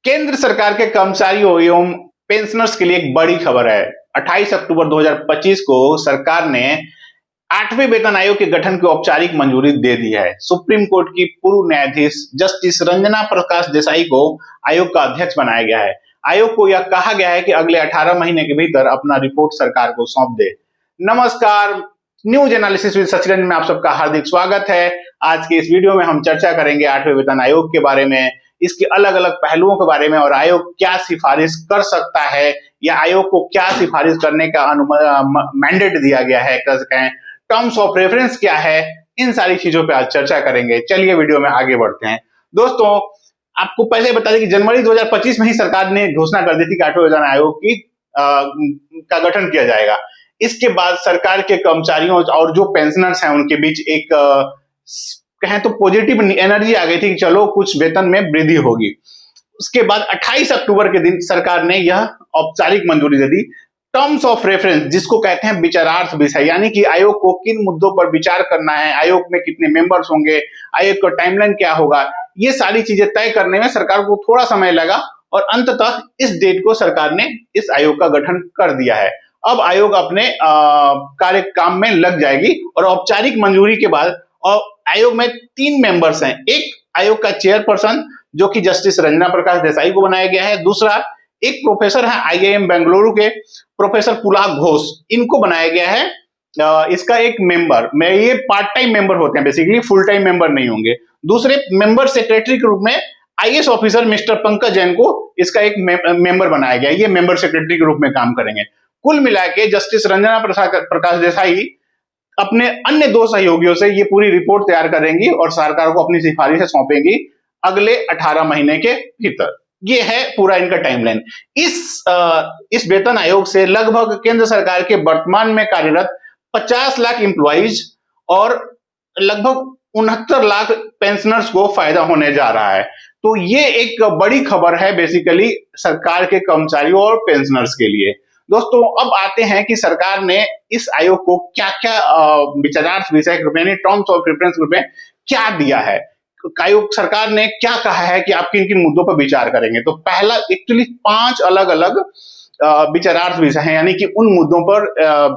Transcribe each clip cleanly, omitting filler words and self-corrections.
केंद्र सरकार के कर्मचारियों एवं पेंशनर्स के लिए एक बड़ी खबर है। 28 अक्टूबर 2025 को सरकार ने 8वें वेतन आयोग के गठन की औपचारिक मंजूरी दे दी है। सुप्रीम कोर्ट की पूर्व न्यायाधीश जस्टिस रंजना प्रकाश देसाई को आयोग का अध्यक्ष बनाया गया है। आयोग को यह कहा गया है कि अगले 18 महीने के भीतर अपना रिपोर्ट सरकार को सौंप दे। नमस्कार, न्यूज एनालिसिस विद सचिरंजन में आप सबका हार्दिक स्वागत है। आज के इस वीडियो में हम चर्चा करेंगे 8वें वेतन आयोग के बारे में, इसके अलग अलग पहलुओं के बारे में और आयोग क्या सिफारिश कर सकता है या आयोग को क्या सिफारिश करने का मैंडेट दिया गया है, कह सकें टर्म्स ऑफ रेफरेंस क्या है, इन सारी चीजों पे आज चर्चा करेंगे। चलिए वीडियो में आगे बढ़ते हैं। दोस्तों, आपको पहले बता दें कि जनवरी 2025 में ही सरकार ने घोषणा कर दी थी कि 8वें वेतन आयोग का गठन किया जाएगा। इसके बाद सरकार के कर्मचारियों और जो पेंशनर्स हैं उनके बीच एक कहें तो पॉजिटिव एनर्जी आ गई थी कि चलो कुछ वेतन में वृद्धि होगी। उसके बाद 28 अक्टूबर के दिन सरकार ने यह औपचारिक मंजूरी दे दी। टर्म्स ऑफ रेफरेंस, जिसको कहते हैं विचारार्थ विषय, यानी कि आयोग को किन मुद्दों पर विचार करना है, आयोग में कितने मेंबर्स होंगे, आयोग का टाइमलाइन क्या होगा, ये सारी चीजें तय करने में सरकार को थोड़ा समय लगा और अंततः इस डेट को सरकार ने इस आयोग का गठन कर दिया है। अब आयोग अपने कार्य काम में लग जाएगी और औपचारिक मंजूरी के बाद और आयोग में 3 मेंबर्स हैं। एक आयोग का चेयरपर्सन जो कि जस्टिस रंजना प्रकाश देसाई को बनाया गया है। दूसरा एक प्रोफेसर है आईआईएम बेंगलुरु के प्रोफेसर पुलाक घोष, इनको बनाया गया है। इसका एक मेंबर में, ये पार्ट टाइम मेंबर होते हैं, बेसिकली फुल टाइम मेंबर नहीं होंगे। दूसरे मेंबर सेक्रेटरी के रूप में IAS officer mister Pankaj Jain को इसका एक मेंबर बनाया गया है। ये मेंबर सेक्रेटरी के रूप में काम करेंगे। कुल मिला के जस्टिस रंजना प्रकाश देसाई अपने अन्य 2 सहयोगियों से ये पूरी रिपोर्ट तैयार करेंगी और सरकार को अपनी सिफारिशें सौंपेंगी अगले 18 महीने के भीतर। ये है पूरा इनका टाइमलाइन। इस वेतन आयोग से लगभग केंद्र सरकार के वर्तमान में कार्यरत 50 लाख एम्प्लॉइज और लगभग 69 लाख पेंशनर्स को फायदा होने जा रहा है। तो ये एक बड़ी खबर है बेसिकली सरकार के कर्मचारियों और पेंशनर्स के लिए। दोस्तों, अब आते हैं कि सरकार ने इस आयोग को क्या क्या विचारार्थ विषय के रूप में, टर्म्स ऑफ रेफरेंस के रूप में क्या दिया है। आयोग सरकार ने क्या कहा है कि आप किन किन मुद्दों पर विचार करेंगे। तो पहला एक्चुअली 5 अलग अलग विचारार्थ विषय हैं, यानी कि उन मुद्दों पर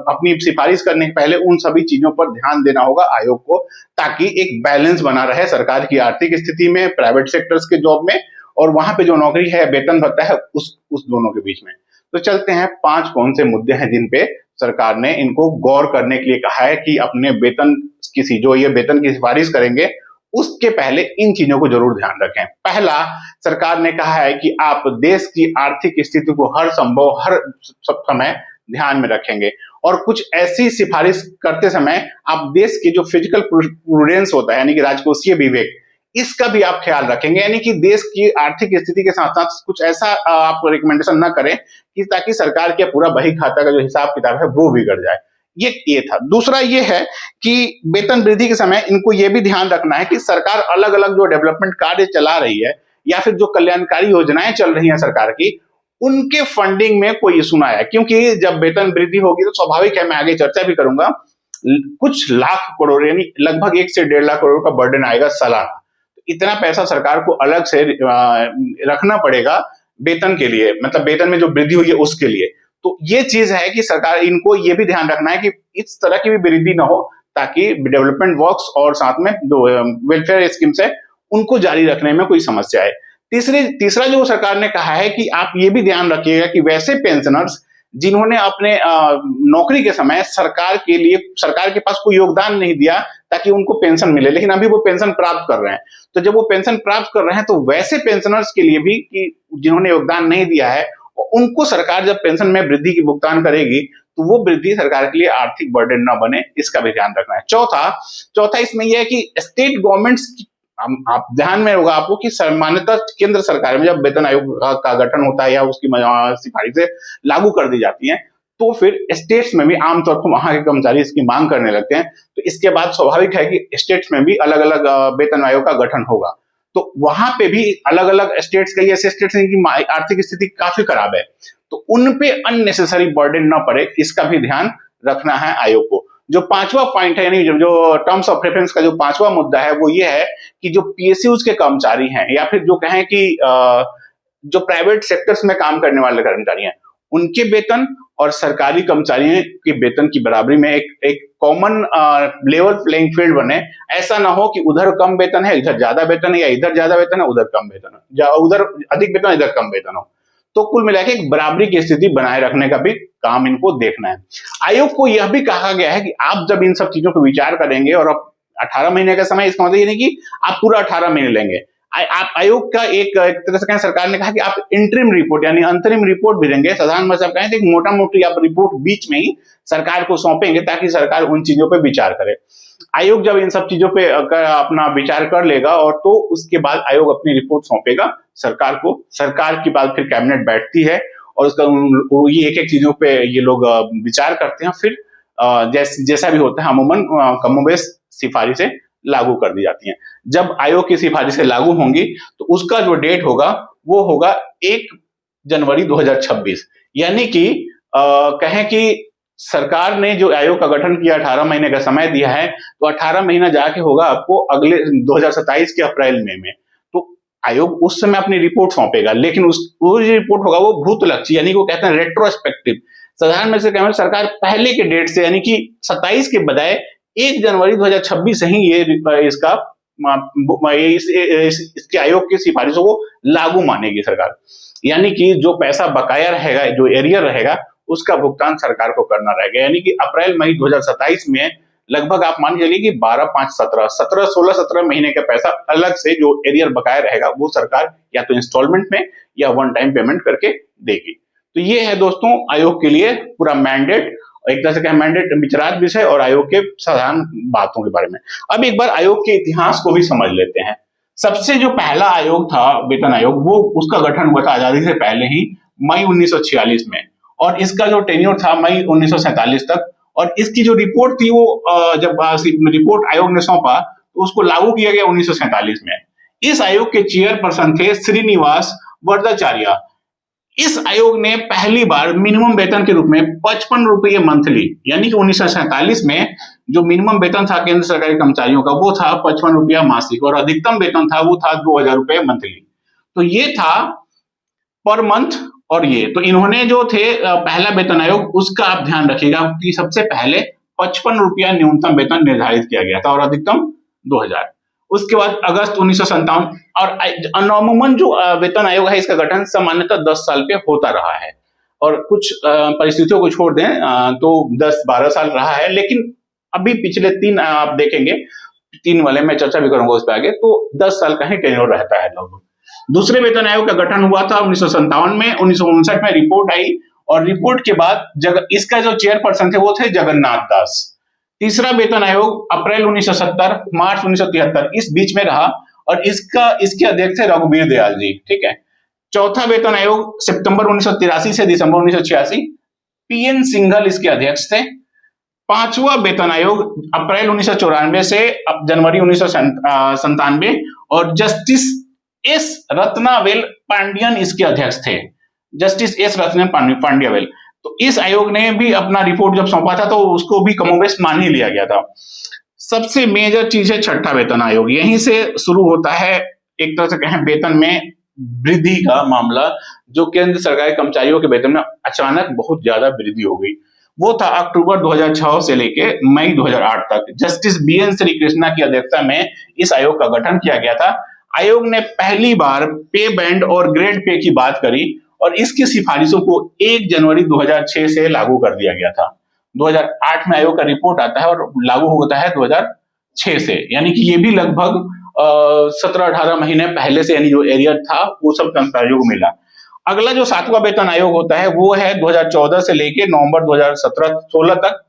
अपनी सिफारिश करने के पहले उन सभी चीजों पर ध्यान देना होगा आयोग को, ताकि एक बैलेंस बना रहे सरकार की आर्थिक स्थिति में, प्राइवेट सेक्टर्स के जॉब में और वहां पे जो नौकरी है, वेतन भत्ता है, उस दोनों के बीच में। तो चलते हैं 5 कौन से मुद्दे हैं जिन पे सरकार ने इनको गौर करने के लिए कहा है कि अपने वेतन जो ये वेतन की सिफारिश करेंगे उसके पहले इन चीजों को जरूर ध्यान रखें। पहला, सरकार ने कहा है कि आप देश की आर्थिक स्थिति को हर समय ध्यान में रखेंगे और कुछ ऐसी सिफारिश करते समय आप देश की जो फिजिकल प्रूडेंस होता है, यानी कि राजकोषीय विवेक, इसका भी आप ख्याल रखेंगे। यानी कि देश की आर्थिक स्थिति के साथ साथ कुछ ऐसा आप रिकमेंडेशन ना करें कि ताकि सरकार के पूरा बही खाता का जो हिसाब किताब है वो बिगड़ जाए। ये था। दूसरा ये है कि वेतन वृद्धि के समय इनको ये भी ध्यान रखना है कि सरकार अलग अलग जो डेवलपमेंट कार्य चला रही है या फिर जो कल्याणकारी योजनाएं चल रही हैं सरकार की, उनके फंडिंग में कोई इशू ना आए। क्योंकि जब वेतन वृद्धि होगी तो स्वाभाविक है, मैं आगे चर्चा भी करूंगा, कुछ लाख करोड़ यानी लगभग 1 से 1.5 लाख करोड़ का बर्डन आएगा सालाना। इतना पैसा सरकार को अलग से रखना पड़ेगा वेतन के लिए, मतलब वेतन में जो वृद्धि हुई है उसके लिए। तो ये चीज है कि सरकार इनको ये भी ध्यान रखना है कि इस तरह की भी वृद्धि ना हो, ताकि डेवलपमेंट वर्क्स और साथ में जो वेलफेयर स्कीम्स है उनको जारी रखने में कोई समस्या है। तीसरा जो सरकार ने कहा है कि आप ये भी ध्यान रखिएगा कि वैसे पेंशनर्स जिन्होंने अपने नौकरी के समय सरकार के पास कोई योगदान नहीं दिया ताकि उनको पेंशन मिले, लेकिन अभी वो पेंशन प्राप्त कर रहे हैं, तो जब वो पेंशन प्राप्त कर रहे हैं तो वैसे पेंशनर्स के लिए भी कि जिन्होंने योगदान नहीं दिया है, उनको सरकार जब पेंशन में वृद्धि की भुगतान करेगी तो वो वृद्धि सरकार के लिए आर्थिक बर्डन ना बने, इसका भी ध्यान रखना है। चौथा इसमें यह है कि स्टेट गवर्नमेंट्स, आप ध्यान में होगा आपको कि सामान्यतः केंद्र सरकार में जब वेतन आयोग का गठन होता है या उसकी सिफारिशें लागू कर दी जाती हैं, तो फिर स्टेट्स में भी आमतौर पर वहां के कर्मचारी इसकी मांग करने लगते हैं। तो इसके बाद स्वाभाविक है कि स्टेट्स में भी अलग अलग वेतन आयोग का गठन होगा। तो वहां पे भी अलग अलग स्टेट्स कई ऐसे स्टेट्स हैं कि आर्थिक स्थिति काफी खराब है, तो उन पे अननेसेसरी बर्डन ना पड़े, इसका भी ध्यान रखना है आयोग को। जो 5वां पॉइंट है, यानी जो टर्म्स ऑफ रेफरेंस का जो 5वां मुद्दा है वो ये है कि जो पीएसयूज के कर्मचारी हैं या फिर जो कहें कि जो प्राइवेट सेक्टर्स में काम करने वाले कर्मचारी हैं उनके वेतन और सरकारी कर्मचारियों के वेतन की बराबरी में एक कॉमन लेवल प्लेइंग फील्ड बने। ऐसा ना हो कि उधर कम वेतन है, इधर ज्यादा वेतन है, या इधर ज्यादा वेतन है, उधर कम वेतन है, उधर अधिक वेतन, इधर कम वेतन हो। तो कुल मिला के एक बराबरी की स्थिति बनाए रखने का भी काम इनको देखना है। आयोग को यह भी कहा गया है कि आप जब इन सब चीजों पर विचार करेंगे, और अब 18 महीने का समय, इसका मतलब ये नहीं कि आप पूरा 18 महीने लेंगे। आप आयोग का एक तरह से कहें, सरकार ने कहा कि आप इंटरिम रिपोर्ट यानी अंतरिम रिपोर्ट भी देंगे। साधारण भाषा में कहें तो एक मोटा मोटी आप रिपोर्ट बीच में ही सरकार को सौंपेंगे ताकि सरकार उन चीजों पे विचार करे। आयोग जब इन सब चीजों पे अपना विचार कर लेगा और तो उसके बाद आयोग अपनी रिपोर्ट सौंपेगा सरकार को। सरकार की बात फिर कैबिनेट बैठती है और उसका ये एक चीजों पे ये लोग विचार करते हैं। फिर जैसा भी होता है अमूमन कमोबेश सिफारिशें लागू कर दी जाती हैं। जब आयोग की सिफारिशें लागू होंगी तो उसका जो डेट होगा वो होगा 1 जनवरी 2026। यानी कि कहें कि सरकार ने जो आयोग का गठन किया, 18 महीने का समय दिया है, तो 18 महीना जाके होगा आपको अगले 2027 के अप्रैल में। तो आयोग उस समय अपनी रिपोर्ट सौंपेगा, लेकिन वो जो रिपोर्ट होगा वो भूतलक्षी यानी वो कहते हैं रेट्रोस्पेक्टिव। साधारण में से कहते हैं सरकार पहले के डेट से यानी कि 27 के बजाय 1 जनवरी 2026 से ही ये इसका इसके आयोग की सिफारिशों को लागू मानेगी सरकार। यानी कि जो पैसा बकाया रहेगा, जो एरियर रहेगा, उसका भुगतान सरकार को करना रहेगा। यानी कि अप्रैल मई 2027 में लगभग आप मान चलिए कि 12, 5, 17 महीने का पैसा अलग से जो एरियर बकाया रहेगा वो सरकार या तो इंस्टॉलमेंट में या वन टाइम पेमेंट करके देगी। तो ये है दोस्तों आयोग के लिए पूरा मैंडेट, एक तरह से क्या मैंडेट विचारात विषय और आयोग के साधारण बातों के बारे में। अब एक बार आयोग के इतिहास को भी समझ लेते हैं। सबसे जो पहला आयोग था वेतन आयोग, वो उसका गठन हुआ था आजादी से पहले ही मई 1946 में, और इसका जो टेन्योर था मई 1947 तक। और इसकी जो रिपोर्ट थी वो जब रिपोर्ट आयोग ने सौंपा तो उसको लागू किया गया 1947 में। इस आयोग के चेयरपर्सन थे श्रीनिवास वरदाचार्य। इस आयोग ने पहली बार मिनिमम वेतन के रूप में 55 रुपये मंथली, यानी कि 1947 में जो मिनिमम वेतन था केंद्र सरकारी कर्मचारियों का वो था 55 रुपया मासिक, और अधिकतम वेतन था वो था 2000 रुपये मंथली। तो ये था पर मंथ। और ये तो इन्होंने जो थे पहला वेतन आयोग, उसका आप ध्यान रखिएगा कि सबसे पहले 55 रुपया न्यूनतम वेतन निर्धारित किया गया था और अधिकतम 2000। उसके बाद अगस्त 1957, और अमूमन जो वेतन आयोग है इसका गठन सामान्यतः 10 साल पे होता रहा है, और कुछ परिस्थितियों को छोड़ दें तो 10-12 साल रहा है। लेकिन अभी पिछले 3 आप देखेंगे, 3 वाले में चर्चा भी करूंगा उस पर आगे, तो 10 साल का ही टेन्योर रहता है लगभग। दूसरे वेतन आयोग का गठन हुआ था 1957 में। 1959 में रिपोर्ट आई, और रिपोर्ट के बाद इसका जो चेयरपर्सन थे वो थे जगन्नाथ दास। तीसरा वेतन आयोग अप्रैल 1970 मार्च 1973 इस बीच में रहा, और इसके अध्यक्ष थे रघुवीर दयाल जी। ठीक है। चौथा वेतन आयोग सितंबर 1983 से दिसंबर 1986, पीएन सिंघल इसके अध्यक्ष थे। पांचवा वेतन आयोग अप्रैल 1994 से जनवरी 1997, और जस्टिस एस रत्नावेल पांडियन इसके अध्यक्ष थे। Justice S Ratnavel Pandiyavel. तो इस आयोग ने भी अपना रिपोर्ट जब सौंपा था तो उसको भी कमोबेश मान ही लिया गया था। सबसे मेजर चीज है छठा वेतन आयोग। यहीं से शुरू होता है एक तरह से कहें वेतन में वृद्धि का मामला, जो केंद्र सरकारी कर्मचारियों के वेतन में अचानक बहुत ज्यादा वृद्धि हो गई। वो था अक्टूबर 2006 से लेके मई 2008 तक। जस्टिस बीएन श्री कृष्णा की अध्यक्षता में इस आयोग का गठन किया गया था। आयोग ने पहली बार पे बैंड और ग्रेड पे की बात करी, और इसकी सिफारिशों को 1 जनवरी 2006 से लागू कर दिया गया था। 2008 में आयोग का रिपोर्ट आता है और लागू होता है 2006 से, यानी कि ये भी लगभग 17-18 महीने पहले से, यानी जो एरियर था वो सब कर्मचारियों को मिला। अगला जो 7वां वेतन आयोग होता है वो है 2014 से लेके नवंबर 2017-16 तक।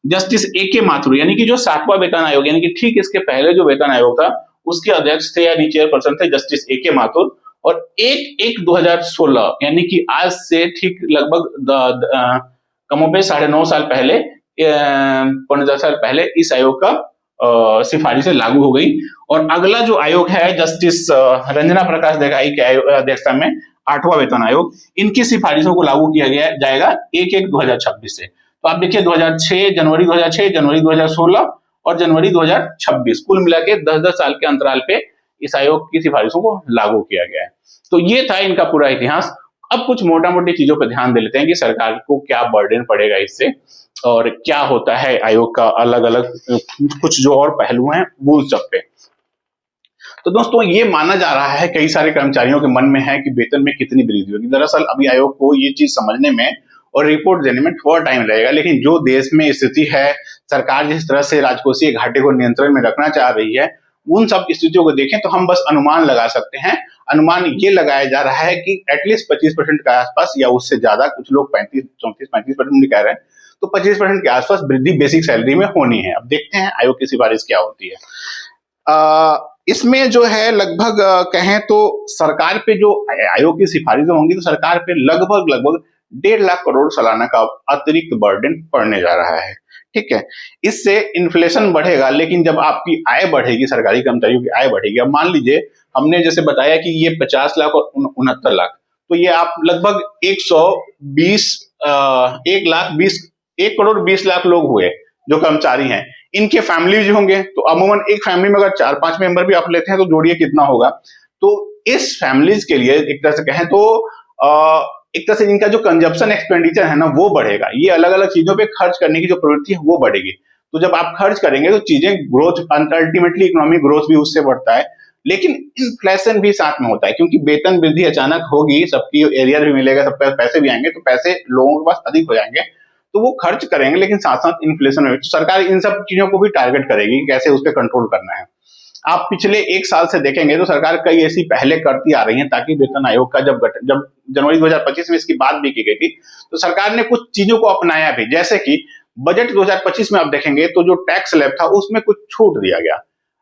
जस्टिस ए के माथुर, यानी कि जो 7वां वेतन आयोग, यानी कि ठीक इसके पहले जो वेतन आयोग था उसके अध्यक्ष थे या चेयरपर्सन थे जस्टिस ए के माथुर। और 1/1/2016, यानी कि आज से ठीक लगभग कमोबेश 9.5 साल पहले, 10 साल पहले इस आयोग का सिफारिशें लागू हो गई। और अगला जो आयोग है जस्टिस रंजना प्रकाश देसाई के अध्यक्षता में 8वां वेतन आयोग, इनकी सिफारिशों को लागू किया गया जाएगा 1/1/2026 से। तो आप देखिए 2006, जनवरी 2006, जनवरी 2016 और जनवरी 2026, कुल मिला के 10-10 साल के अंतराल पे इस आयोग की सिफारिशों को लागू किया गया है। तो ये था इनका पूरा इतिहास। अब कुछ मोटा मोटी चीजों पर ध्यान दे लेते हैं कि सरकार को क्या बर्डन पड़ेगा इससे और क्या होता है आयोग का अलग अलग कुछ जो और पहलू हैं वो सब पे। तो दोस्तों ये माना जा रहा है कई सारे कर्मचारियों के मन में है कि वेतन में कितनी वृद्धि होगी। दरअसल अभी आयोग को ये चीज समझने में और रिपोर्ट देने में थोड़ा टाइम लगेगा, लेकिन जो देश में स्थिति है, सरकार जिस तरह से राजकोषीय घाटे को नियंत्रण में रखना चाह रही है, उन सब स्थितियों को देखें तो हम बस अनुमान लगा सकते हैं। अनुमान ये लगाया जा रहा है कि एटलीस्ट 25% के आसपास या उससे ज्यादा, कुछ लोग 35-34-35% कह रहे हैं, तो 25% के आसपास वृद्धि बेसिक सैलरी में होनी है। अब देखते हैं आयोग की सिफारिश क्या होती है। इसमें जो है लगभग कहें तो सरकार पे जो आयोग की सिफारिशें होंगी तो सरकार पे लगभग 1.5 लाख करोड़ सालाना का अतिरिक्त बर्डन पड़ने जा रहा है। ठीक है, इससे इन्फ्लेशन बढ़ेगा, लेकिन जब आपकी आय बढ़ेगी, सरकारी कर्मचारियों की आय बढ़ेगी, अब मान लीजिए हमने जैसे बताया कि ये 50 लाख और 69 लाख, तो ये आप लगभग 1 करोड़ 20 लाख लोग हुए जो कर्मचारी हैं। इनके फैमिली होंगे तो अमूमन एक फैमिली में अगर 4-5 मेंबर भी आप लेते हैं तो जोड़िए कितना होगा। तो इस फैमिलीज के लिए एक तरह से कहें तो एक तरह से इनका जो कंजप्शन एक्सपेंडिचर है ना वो बढ़ेगा। ये अलग अलग चीजों पे खर्च करने की जो प्रवृत्ति है वो बढ़ेगी। तो जब आप खर्च करेंगे तो चीजें ग्रोथ, अल्टीमेटली इकोनॉमिक ग्रोथ भी उससे बढ़ता है, लेकिन इन्फ्लेशन भी साथ में होता है, क्योंकि वेतन वृद्धि अचानक होगी, सबकी एरियर भी मिलेगा, सबके पास पैसे भी आएंगे, तो पैसे लोगों के पास अधिक हो जाएंगे, तो वो खर्च करेंगे, लेकिन साथ साथ इन्फ्लेशन में तो सरकार इन सब चीजों को भी टारगेट करेगी कैसे उस पर कंट्रोल करना है। आप पिछले 1 साल से देखेंगे तो सरकार कई ऐसी पहले करती आ रही है ताकि वेतन आयोग का जब जनवरी 2025 में इसकी बात भी की गई थी तो सरकार ने कुछ चीजों को अपनाया भी, जैसे कि बजट 2025 में आप देखेंगे तो जो टैक्स स्लैब था उसमें कुछ छूट दिया गया।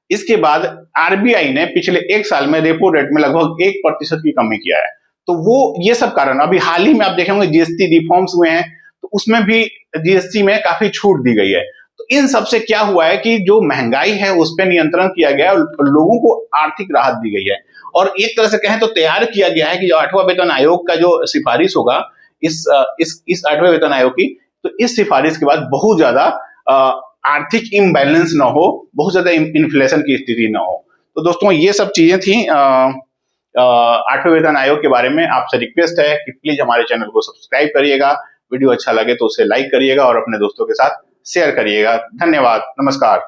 इसके बाद आरबीआई ने पिछले 1 साल में रेपो रेट में लगभग 1% की कमी किया है। तो वो ये सब कारण, अभी हाल ही में आप देखेंगे जीएसटी रिफॉर्म्स हुए हैं तो उसमें भी जीएसटी में काफी छूट दी गई है। तो इन सबसे क्या हुआ है कि जो महंगाई है उस पर नियंत्रण किया गया और लोगों को आर्थिक राहत दी गई है, और एक तरह से कहें तो तैयार किया गया है कि जो 8वां वेतन आयोग का जो सिफारिश होगा इस 8वें वेतन आयोग की, तो इस सिफारिश के बाद बहुत ज्यादा आर्थिक इम्बैलेंस ना हो, बहुत ज्यादा इन्फ्लेशन की स्थिति ना हो। तो दोस्तों ये सब चीजें थी 8वें वेतन आयोग के बारे में। आपसे रिक्वेस्ट है कि प्लीज हमारे चैनल को सब्सक्राइब करिएगा, वीडियो अच्छा लगे तो उसे लाइक करिएगा और अपने दोस्तों के साथ शेयर करिएगा। धन्यवाद, नमस्कार।